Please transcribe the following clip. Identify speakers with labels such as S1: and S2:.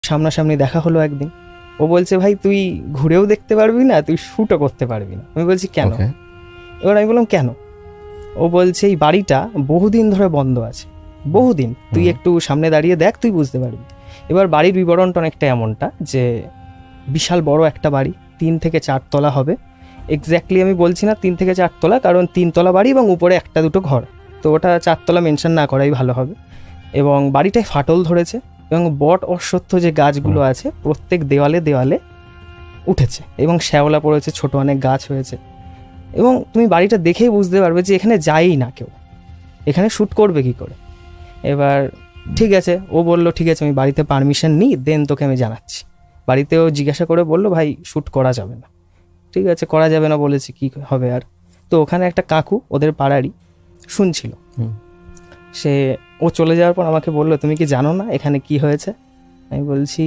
S1: সামনাসামনি দেখা হলো একদিন। ও বলছে ভাই তুই ঘুরেও দেখতে পারবি না, তুই শ্যুটও করতে পারবি না। আমি বলছি কেন? এবার আমি বললাম কেন? ও বলছে এই বাড়িটা বহুদিন ধরে বন্ধ আছে, বহুদিন, তুই একটু সামনে দাঁড়িয়ে দেখ, তুই বুঝতে পারবি। এবার বাড়ির বিবরণটা অনেকটা এমনটা যে বিশাল বড় একটা বাড়ি, 3 থেকে 4 তলা হবে। এক্স্যাক্টলি আমি বলছি না 3 থেকে 4 তলা, কারণ 3 তলা বাড়ি এবং উপরে 1-2 ঘর, তো ওটা 4 তলা মেনশন না করাই ভালো হবে। এবং বাড়িটায় ফাটল ধরেছে এবং বট অশ্বত্থ যে গাছগুলো আছে প্রত্যেক দেওয়ালে দেওয়ালে উঠেছে এবং শ্যাওলা পড়েছে, ছোট অনেক গাছ হয়েছে। এবং তুমি বাড়িটা দেখেই বুঝতে পারবে যে এখানে যায়ই না কেউ, এখানে শ্যুট করবে কি করে। এবার ঠিক আছে, ও বললো ঠিক আছে আমি বাড়িতে পারমিশন নিই, দেন তোকে আমি জানাচ্ছি। বাড়িতেও জিজ্ঞাসা করে বললো ভাই শ্যুট করা যাবে না। ঠিক আছে, করা যাবে না বলেছি, কি হবে আর। তো ওখানে একটা কাকু ওদের পাড়ারই শুনছিল, সে ও চলে যাওয়ার পর আমাকে বললো তুমি কি জানো না এখানে কি হয়েছে? আমি বলছি